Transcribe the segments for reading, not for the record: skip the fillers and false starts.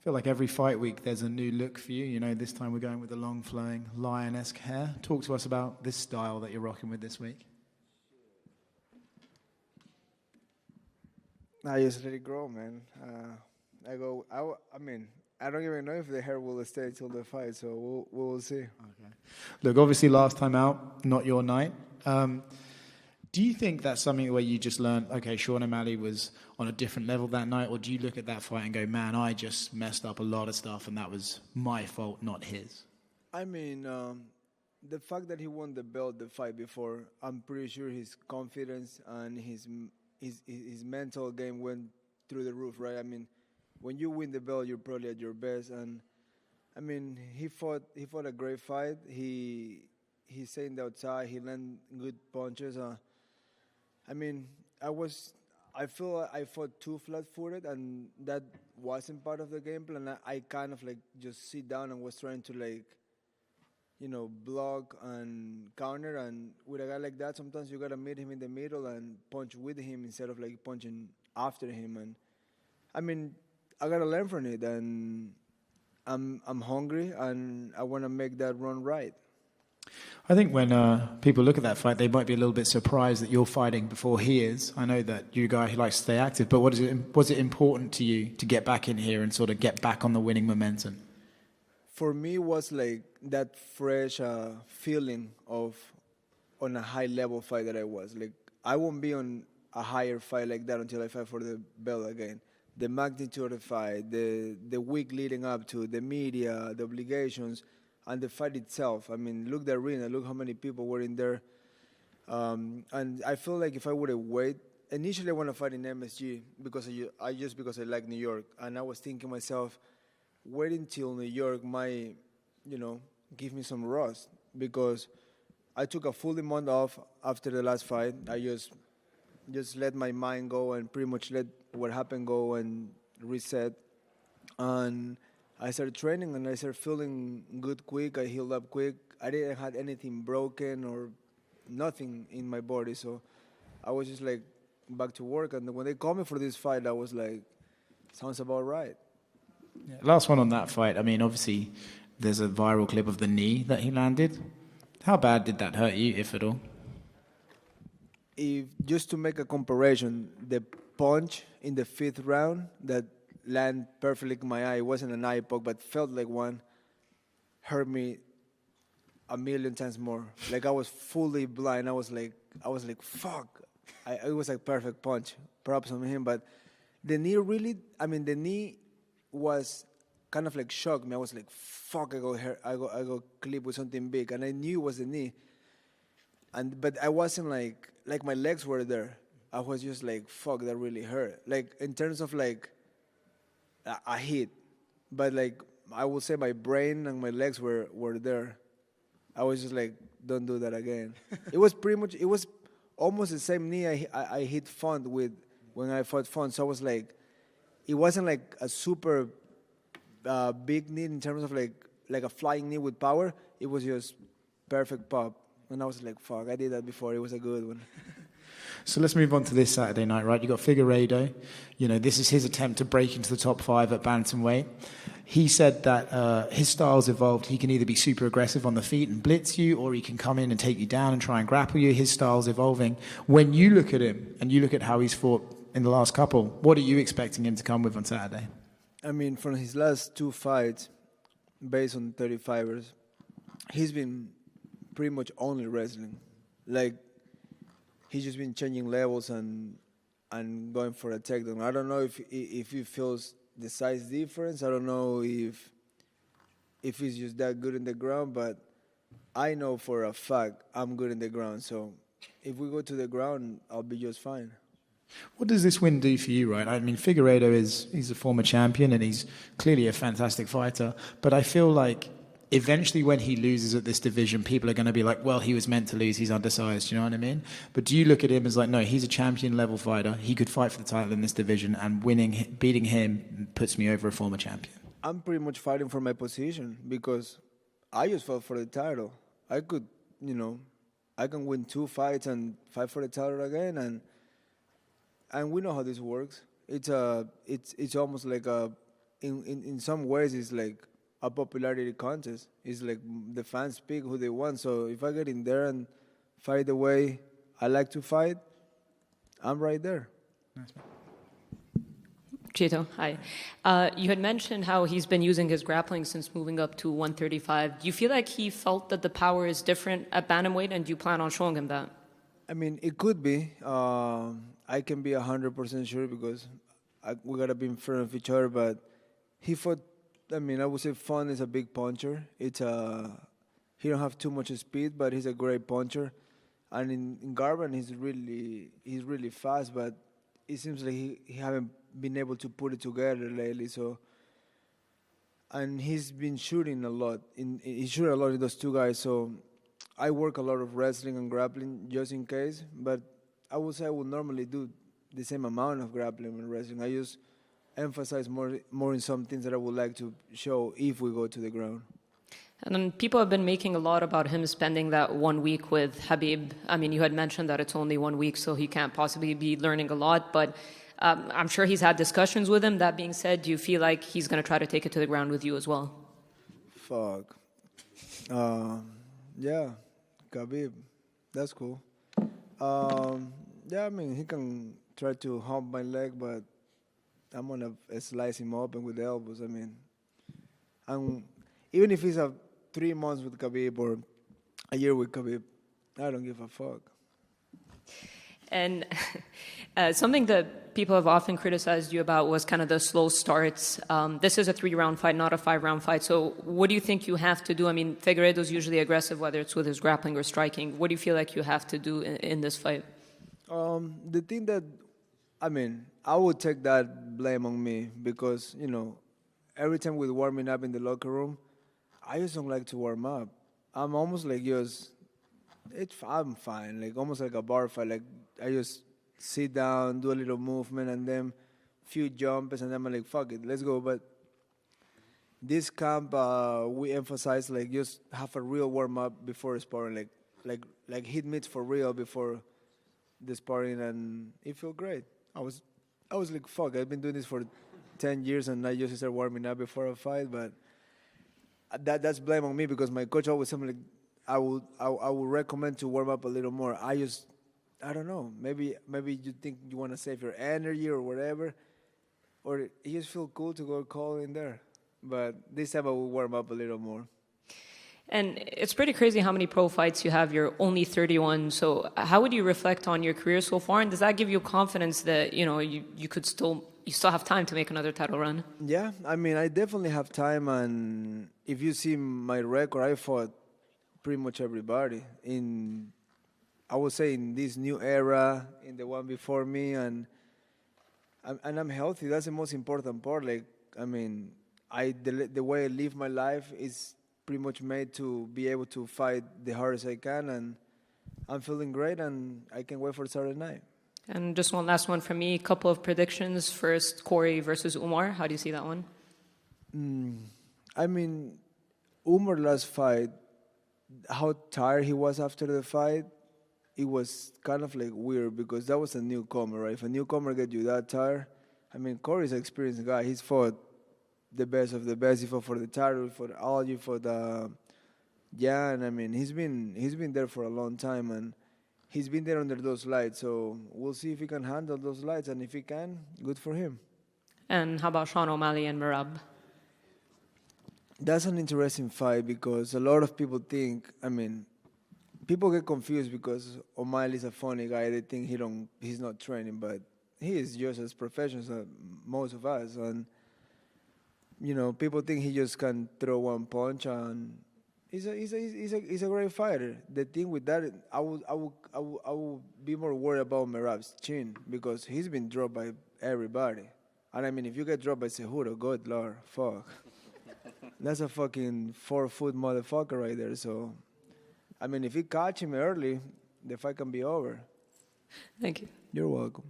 feel like every fight week there's a new look for you. You know, this time we're going with the long flowing lion-esque hair. Talk to us about this style that you're rocking with this week. I just let it grow, man. I mean, I don't even know if the hair will stay till the fight, so we'll see. Okay. Look, obviously last time out, not your night. Do you think that's something where you just learned, okay, Sean O'Malley was on a different level that night, or do you look at that fight and go, man, I just messed up a lot of stuff and that was my fault, not his? I mean, the fact that he won the belt the fight before, I'm pretty sure his confidence and his mental game went through the roof, right? I mean, when you win the belt, you're probably at your best, and I mean, he fought a great fight. He stayed outside. He landed good punches. I mean, I feel I fought too flat-footed, and that wasn't part of the game plan. I kind of like just sit down and was trying to like, you know, block and counter. And with a guy like that, sometimes you gotta meet him in the middle and punch with him instead of like punching after him. And I mean, I gotta learn from it, and I'm hungry, and I want to make that run right. I think when people look at that fight, they might be a little bit surprised that you're fighting before he is. I know that you're a guy who likes to stay active, but was it important to you to get back in here and sort of get back on the winning momentum? For me, it was like that fresh feeling of on a high-level fight that I was. Like, I won't be on a higher fight like that until I fight for the belt again. The magnitude of the fight, the week leading up to, the media, the obligations, and the fight itself. I mean, look the arena, look how many people were in there. And I feel like if I would have waited, initially I want to fight in MSG because I like New York. And I was thinking myself, waiting till New York might, you know, give me some rust, because I took a full month off after the last fight. I just let my mind go and pretty much let what happened go and reset. And I started training and I started feeling good quick. I healed up quick. I didn't have anything broken or nothing in my body. So I was just like back to work. And when they called me for this fight, I was like, sounds about right. Yeah. Last one on that fight. I mean, obviously there's a viral clip of the knee that he landed. How bad did that hurt you, if at all? If just to make a comparison, the punch in the 5th round that landed perfectly in my eye, it wasn't an eye poke, but felt like one, hurt me a million times more. Like, I was fully blind. I was like, fuck. It was like perfect punch. Props on him. But the knee was kind of like shocked me. I was like, fuck, I got clipped with something big. And I knew it was the knee. But I wasn't like my legs were there. I was just like, fuck, that really hurt. Like, in terms of like a hit. But like, I would say my brain and my legs were there. I was just like, don't do that again. It was almost the same knee I hit Font with when I fought Font. So I was like, it wasn't like a super big knee in terms of like a flying knee with power. It was just perfect pop. And I was like, fuck, I did that before. It was a good one. So let's move on to this Saturday night, right? You got Figueredo. You know, this is his attempt to break into the top 5 at bantamweight. He said that his style's evolved. He can either be super aggressive on the feet and blitz you, or he can come in and take you down and try and grapple you. His style's evolving. When you look at him and you look at how he's fought in the last couple, what are you expecting him to come with on Saturday? I mean, from his last 2 fights, based on 35ers, he's been pretty much only wrestling. Like, he's just been changing levels and going for a takedown. I don't know if he feels the size difference. I don't know if he's just that good in the ground, but I know for a fact I'm good in the ground. So if we go to the ground, I'll be just fine. What does this win do for you, right? I mean, Figueredo he's a former champion and he's clearly a fantastic fighter, but I feel like eventually when he loses at this division, people are going to be like, well, he was meant to lose, he's undersized, you know what I mean? But do you look at him as like, no, he's a champion-level fighter, he could fight for the title in this division, and beating him puts me over a former champion? I'm pretty much fighting for my position because I just fought for the title. I could, I can win 2 fights and fight for the title again, and we know how this works. It's almost like a in some ways it's like a popularity contest. It's like the fans pick who they want. So if I get in there and fight the way I like to fight, I'm right there. Nice, man. Chito, hi. You had mentioned how he's been using his grappling since moving up to 135. Do you feel like he felt that the power is different at bantamweight, and do you plan on showing him that? I mean, it could be. I can be 100% sure because we gotta be in front of each other. But he fought. I mean, I would say Fun is a big puncher. He don't have too much speed, but he's a great puncher. And in Garban, he's really fast, but it seems like he haven't been able to put it together lately. So, and he's been shooting a lot. He shoot a lot in those two guys. So, I work a lot of wrestling and grappling just in case. But I would say I would normally do the same amount of grappling and wrestling. I just emphasize more in some things that I would like to show if we go to the ground. And then people have been making a lot about him spending that 1 week with Habib. I mean, you had mentioned that it's only 1 week, so he can't possibly be learning a lot. But I'm sure he's had discussions with him. That being said, do you feel like he's going to try to take it to the ground with you as well? Fuck. Yeah, Khabib. That's cool. Yeah, I mean, he can try to hump my leg, but I'm going to slice him open with the elbows. I mean, even if he's 3 months with Khabib or a year with Khabib, I don't give a fuck. And something that people have often criticized you about was kind of the slow starts. This is a 3-round fight, not a 5-round fight. So what do you think you have to do? I mean, Figueredo's usually aggressive, whether it's with his grappling or striking. What do you feel like you have to do in this fight? The thing that, I mean, I would take that blame on me because, every time we're warming up in the locker room, I just don't like to warm up. I'm almost like I'm fine, like almost like a bar fight. Like I just sit down, do a little movement, and then few jumps, and then I'm like, fuck it, let's go. But this camp, we emphasize like just have a real warm up before sparring, like hit mitts for real before the sparring, and it felt great. I was like, fuck, I've been doing this for 10 years, and I just start warming up before a fight, but that's blame on me because my coach always told me like, I would recommend to warm up a little more. I don't know. Maybe you think you want to save your energy or whatever, or it just feel cool to go call in there. But this time I will warm up a little more. And it's pretty crazy how many pro fights you have. You're only 31. So how would you reflect on your career so far? And does that give you confidence that you still have time to make another title run? Yeah, I mean, I definitely have time. And if you see my record, I fought pretty much everybody I would say in this new era, in the one before me, and I'm healthy. That's the most important part. Like, I mean, the way I live my life is pretty much made to be able to fight the hardest I can, and I'm feeling great, and I can't wait for Saturday night. And just one last one from me, a couple of predictions. First, Corey versus Umar. How do you see that one? I mean, Umar last fight, how tired he was after the fight, it was kind of like weird because that was a newcomer, right? If a newcomer gets you that tired, I mean, Corey's an experienced guy. He's fought the best of the best. He fought for the title, for the Algy, for the and I mean, he's been there for a long time, and he's been there under those lights. So we'll see if he can handle those lights, and if he can, good for him. And how about Sean O'Malley and Merab? That's an interesting fight because a lot of people think, I mean, people get confused because O'Malley's a funny guy. They think he's not training, but he is just as professional as most of us. And, people think he just can throw one punch, and he's a great fighter. The thing with that, I would be more worried about Merab's chin because he's been dropped by everybody. And I mean, if you get dropped by Cejudo, good Lord, fuck. That's a fucking 4-foot motherfucker right there. So, I mean, if you catch him early, the fight can be over. Thank you. You're welcome.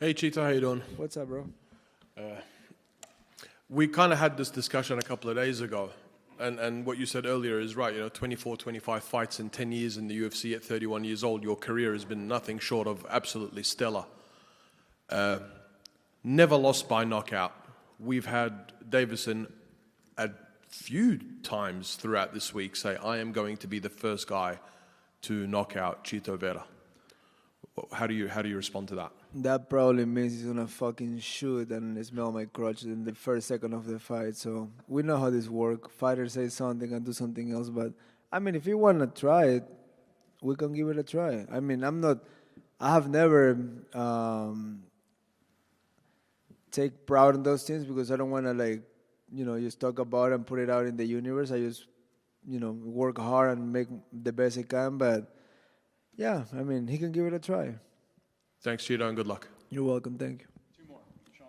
Hey, Chito, how you doing? What's up, bro? We kind of had this discussion a couple of days ago, and what you said earlier is right. 24, 25 fights in 10 years in the UFC at 31 years old. Your career has been nothing short of absolutely stellar. Never lost by knockout. we've had Deiveson a few times throughout this week say, I am going to be the first guy to knock out Chito Vera. How do you respond to that? That probably means he's gonna fucking shoot and smell my crotch in the first second of the fight. So we know how this works. Fighters say something and do something else. But I mean, if you wanna try it, we can give it a try. I mean, I have never take proud in those things because I don't wanna just talk about it and put it out in the universe. I just work hard and make the best I can. But yeah, I mean, he can give it a try. Thanks, Chito, and good luck. You're welcome. Thank you. Two more. Sean?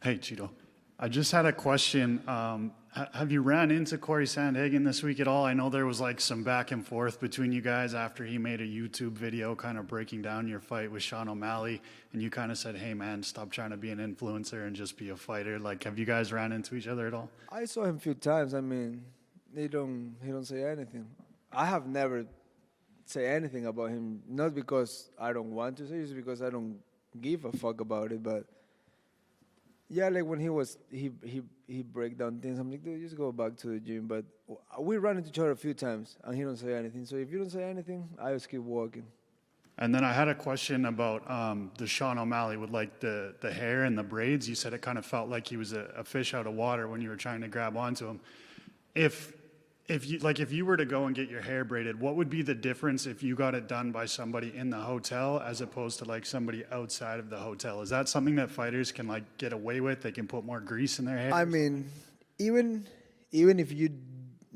Hey, Chito. I just had a question. Have you ran into Corey Sandhagen this week at all? I know there was like some back and forth between you guys after he made a YouTube video kind of breaking down your fight with Sean O'Malley, and you kind of said, hey, man, stop trying to be an influencer and just be a fighter. Like, have you guys ran into each other at all? I saw him a few times. I mean, he don't say anything. I have never say anything about him, not because I don't want to say, it's because I don't give a fuck about it. But yeah, like when he break down things, I'm like, dude, just go back to the gym. But we run into each other a few times, and he don't say anything. So if you don't say anything, I just keep walking. And then I had a question about the Sean O'Malley with like the hair and the braids. You said it kind of felt like he was a fish out of water when you were trying to grab onto him. If you were to go and get your hair braided, what would be the difference if you got it done by somebody in the hotel as opposed to like somebody outside of the hotel? Is that something that fighters can like get away with? They can put more grease in their hair? I mean, even if you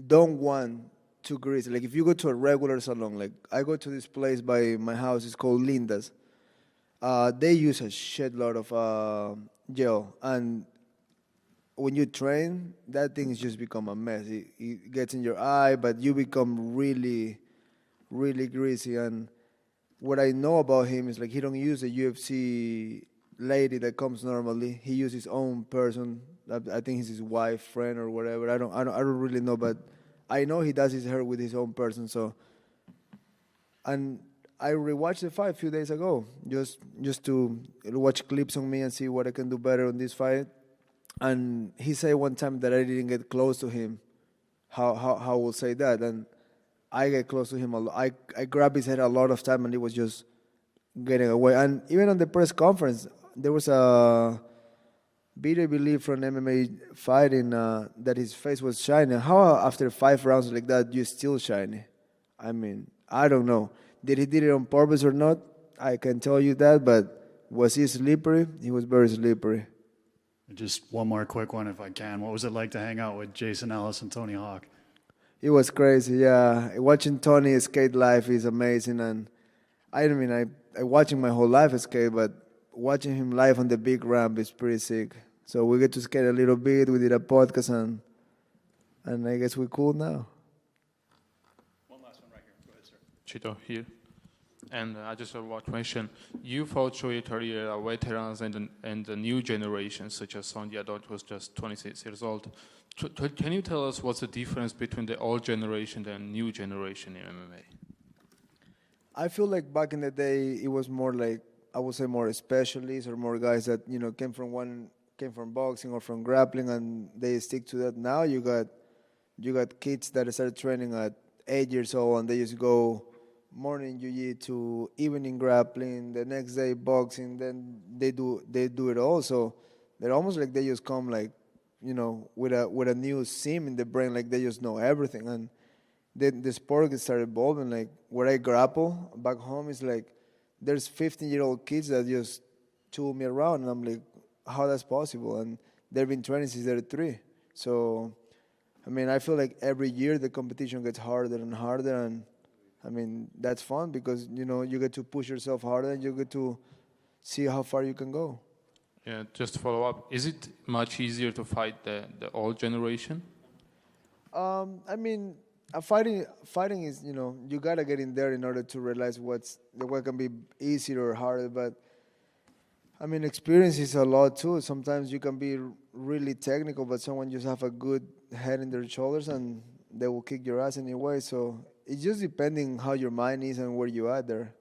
don't want to grease, like if you go to a regular salon, like I go to this place by my house, it's called Linda's. They use a shitload of gel, and when you train, that thing just become a mess. It gets in your eye, but you become really, really greasy. And what I know about him is like he don't use a UFC lady that comes normally. He uses his own person. I think he's his wife, friend, or whatever. I don't really know, but I know he does his hair with his own person. So, and I rewatched the fight a few days ago, just to watch clips on me and see what I can do better on this fight. And he said one time that I didn't get close to him. How will say that? And I get close to him a lot. I grabbed his head a lot of time, and he was just getting away. And even on the press conference, there was a video, I believe, from MMA fighting that his face was shiny. How after 5 rounds like that, you still shiny? I mean, I don't know. Did he did it on purpose or not? I can tell you that, but was he slippery? He was very slippery. Just one more quick one, if I can. What was it like to hang out with Jason Ellis and Tony Hawk? It was crazy, yeah. Watching Tony skate live is amazing, and I watch him my whole life skate, but watching him live on the big ramp is pretty sick. So we get to skate a little bit. We did a podcast, and I guess we're cool now. One last one right here. Go ahead, sir. Chito here. And I just have one question. You fought your career veterans and the new generation, such as Sonja Dot was just 26 years old. Can you tell us what's the difference between the old generation and new generation in MMA? I feel like back in the day, it was more like, I would say more specialists or more guys that, came from boxing or from grappling, and they stick to that. Now you got kids that start training at 8 years old, and they just go morning jiu-jitsu, evening grappling, the next day boxing, then they do it all. So they're almost like they just come like, with a new sim in the brain, like they just know everything. And then the sport gets started evolving. Like where I grapple back home is like there's 15-year-old kids that just tool me around, and I'm like, how that's possible? And they've been training since they're 3. So, I mean, I feel like every year the competition gets harder and harder, and I mean, that's fun because, you get to push yourself harder and you get to see how far you can go. Yeah, just to follow up, is it much easier to fight the old generation? I mean, fighting is, you got to get in there in order to realize what can be easier or harder. But, I mean, experience is a lot too. Sometimes you can be really technical, but someone just have a good head in their shoulders and they will kick your ass anyway. So it's just depending how your mind is and where you are there.